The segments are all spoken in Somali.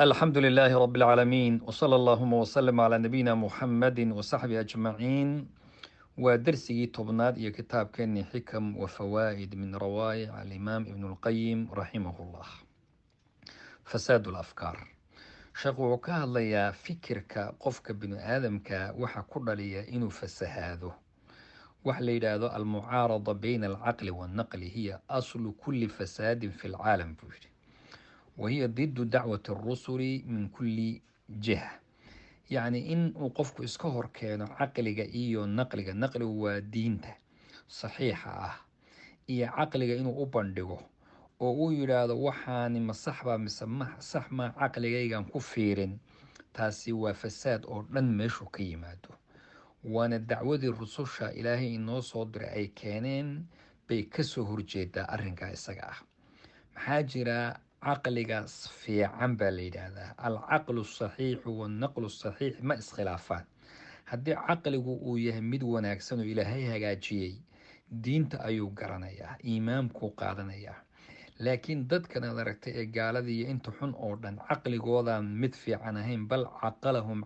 الحمد لله رب العالمين وصلى اللهم وسلم على نبينا محمد وصحبه أجمعين ودرسي طبناد يا كتاب كني حكم وفوائد من روايع الإمام ابن القيم رحمه الله. فساد الأفكار شغو كهليا فكرك قفك بن آدمك وحا كرليا إنو فسهاده وحليدا المعارضة بين العقل والنقل هي أصل كل فساد في العالم وهي ضد دعوة الرسل من كل جهة. يعني إن وقفك إسكهر كان عقلك إيو نقل ودينته صحيحة إيا عقلك إنو أبندقه oo yiraahdo waxaani ma saxba mise sax ma caqligaygan ku fiirin taasi waa fasaad oo dhan meeshu ka yimaado waana dacwadii rususha ilaahay inoo soo diray ay keeneen bay kasoo horjeedaa arrinkaa isaga ah. maxaa jira caqligaas fiican baa la yidhaahdaa alcaqlu saxiixu wannaqlu saxiix ma iskhilaafaan. haddii caqligu uu yahay mid wanaagsan oo ilaahay hagaajiyey diinta ayuu garanayaa, iimaamkuu qaadanayaa. laakiin dadkan aad aragtay ee gaaladii iyo inta xun oo dhan caqligoodaan mid fiican ahayn, bal caqalahum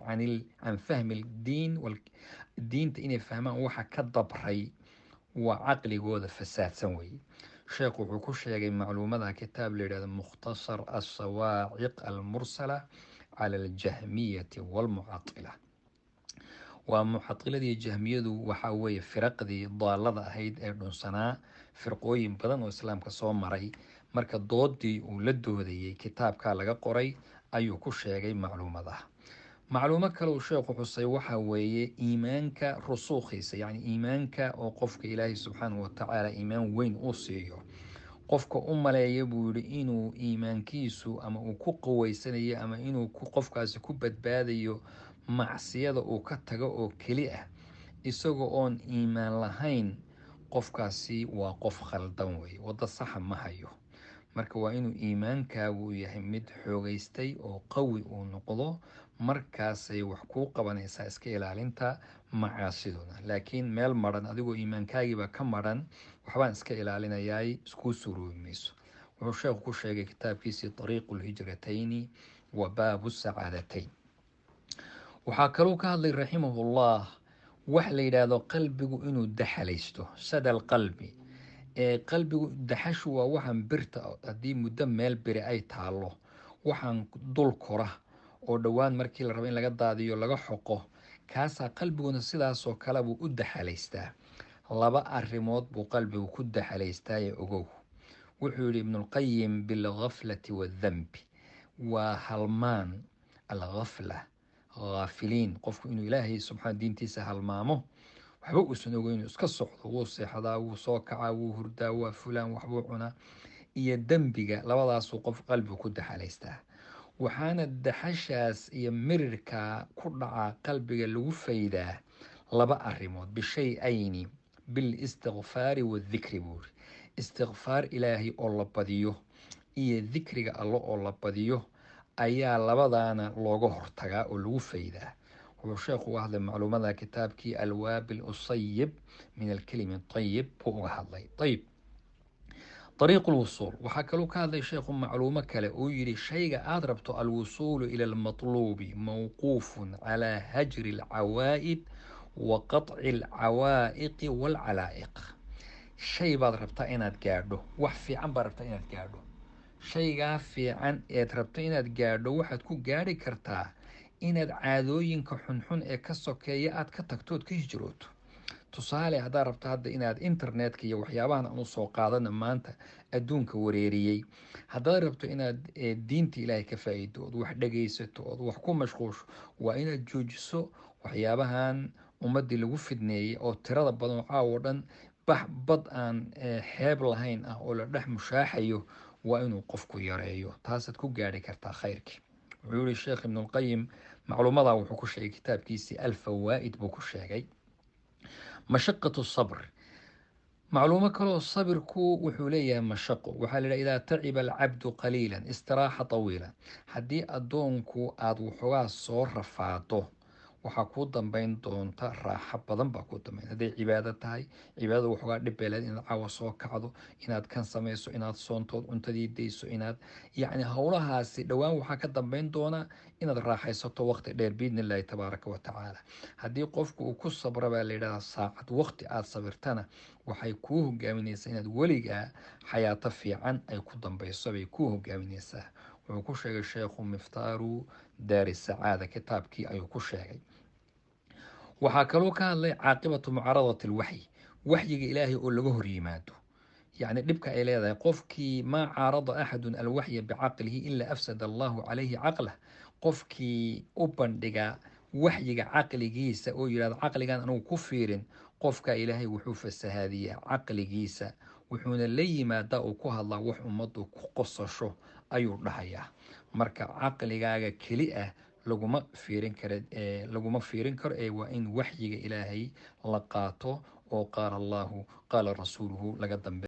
can fahmi diin diinta inay fahmaan waxa ka dabray waa caqligooda fasaadsan weye. sheekhu wuxuu ku sheegay macluumada kitaab la yidhahdo mukhtasar asawaaciq almursala cala aljahmiyati walmucatila. waa mucatiladii jahmiyadu waxaa weeye firaqdii daalada ahayd ee dhunsanaa firqooyin badan oo islaamka soo maray. marka doodii uu la doodayey kitaabkaa laga qoray ayuu ku sheegay macluumadaha. macluumo kale uu sheekhu xusay waxaa weeye iimaanka rusuukhiisa, yani iimaanka oo qofka ilaahay subxaanahu watacaala iimaan weyn uu siiyo. qofka u maleeya buu yihi inuu iimaankiisu ama uu ku qaweysanayo ama inuu qofkaasi ku badbaadayo macsiyada uu ka tago oo keli ah isagoo oon iimaan lahayn, qofkaasi waa qof khaldan weye, waddo saxa ma hayo. marka waa inuu iimaankaagu yahay mid xoogeystay oo qawi uu noqdo, markaasay wax kuu qabanaysaa iska ilaalinta macaasidooda. laakiin meel maran adigoo iimaankaagiiba ka maran waxbaan iska ilaalinayaay iskuu suroobi mayso. wuxuu sheekhu ku sheegay kitaabkiisii ariiqu lhijratayni wa baabu sacaadatayn. waxaa kaluu ka hadlay raximahullah wax la yidhaahdo qalbigu inuu daxalaysto, sadal qalbi. qalbigu daxashu waa waxaan birta, haddii muddo meel biri ay taalo waxaan dul kora oo dhowaan markii la rabo in laga daadiyo laga xoqo, kaasaa qalbiguna sidaasoo kale buu u daxalaystaa. laba arrimood buu qalbigu ku daxalaystaaye ogow. wuxuu yidhi ibnulqayim bilghaflati waadhanbi, waa halmaan alghafla, haafiliin, qofku inuu ilaahay subxaana diintiisa halmaamo, waxba uusan ogeyn, inuu iska socdo, wuu seexdaa, wuu soo kacaa, wuu hurdaa, waa fulaan, waxbuu cunaa. iyo dembiga, labadaasuu qof qalbigu ku daxalaystaa. waxaana daxashaas iyo mirirka ku dhaca qalbiga lagu faydaa laba arrimood, bishay-ayni, bilistikfaari waadikri buuri. istikfaar ilaahay oo la badiyo iyo dikriga allo oo la badiyo ayaa labadaana looga hortagaa oo lagu faydaa. wuxuu sheekhu uga hadlay macluumada kitaabkii alwaabil usayib min alkelimi ayib buu uga hadlay. ayib, ariiqu lwusuul, waxaa kaluu ka hadlay sheekhu macluumo kale uu yidhi shayga aada rabto alwusuulu ila almatluubi mawquufun calaa hajri alcawaa'id wa qaطci alcawaa'iqi waalcalaa'iq. shay baad rabtaa inaad gaadho, wax fiican baad rabtaa inaad gaadho. shaygaa fiican eed rabto inaad gaadho waxaad ku gaadhi kartaa inaad caadooyinka xunxun ee ka sokeeya aad ka tagtood ka hijrooto. tusaale, haddaad rabto hadda inaad internetka iyo waxyaabahan aan usoo qaadana maanta adduunka wareeriyey, haddaad rabto inaad diinta ilaahay ka faa'iido ood wax dhegaysato ood wax ku mashquusho, waa inaad joojiso waxyaabahan ummaddii lagu fidneeyey oo tirada badan oo caawo dhan bad aan xeeb lahayn ah oo la dhex mushaaxayo, waa inuu qofku yareeyo. taasaad ku gaadhi kartaa khayrkii. wuxuu yihi sheekh ibnulqayim macluumadaa wuxuu ku sheegay kitaabkiisii alfawaa'id buu ku sheegay. mashaqatu sabr, macluumo kaloo sabirku wuxuu leeyahay mashaqo. waxaa la yidhaha idaa taciba alcabdu qaliilan istiraaxa tawiila. haddii addoonku aada waxoogaa soo rafaado waxaa kuu dambeyn doonta raaxo badan baa kuu dambeyn. hadday cibaado tahay, cibaadada waxoogaa dhib bay leedahay, inaad cawa soo kacdo, inaad kan samayso, inaad soontood cuntadii dayso, inaad yacni howlahaasi dhowaan waxaa ka dambeyn doona inaad raaxaysato waqti dheer biidni illaahi tabaaraka wa tacaala. haddii qofku uu ku sabra baa la yidhahdaa saacad waqti aad sabirtana waxay kuu hogaaminaysaa inaad weligaa xayaato fiican ay ku dambeyso bay kuu hogaaminaysaa. wuxuu ku sheegay sheekhu miftaaru daari sacaada kitaabkii ayuu ku sheegay. waxaa kaloo ka hadlay caaqibatu mucaaradati alwaxyi, waxyiga ilaahay oo laga hor yimaado, yacni dhibka ay leedahay. qofkii maa caarada axadun alwaxya bicaqlihi ilaa afsada allahu calayhi caqlah, qofkii u bandhiga waxyiga caqligiisa oo yidhahdo caqligan anugu ku fiirin, qofka ilaahay wuxuu fasahaadiyaa caqligiisa, wuxuuna la yimaadaa uu ku hadlaa wax ummaddu ku qosasho ayuu dhahayaa. marka caqligaaga keli ah laguma fiirin karo ee waa in waxyiga ilaahay la qaato oo qaala allahu qaala rasuuluhu laga dambe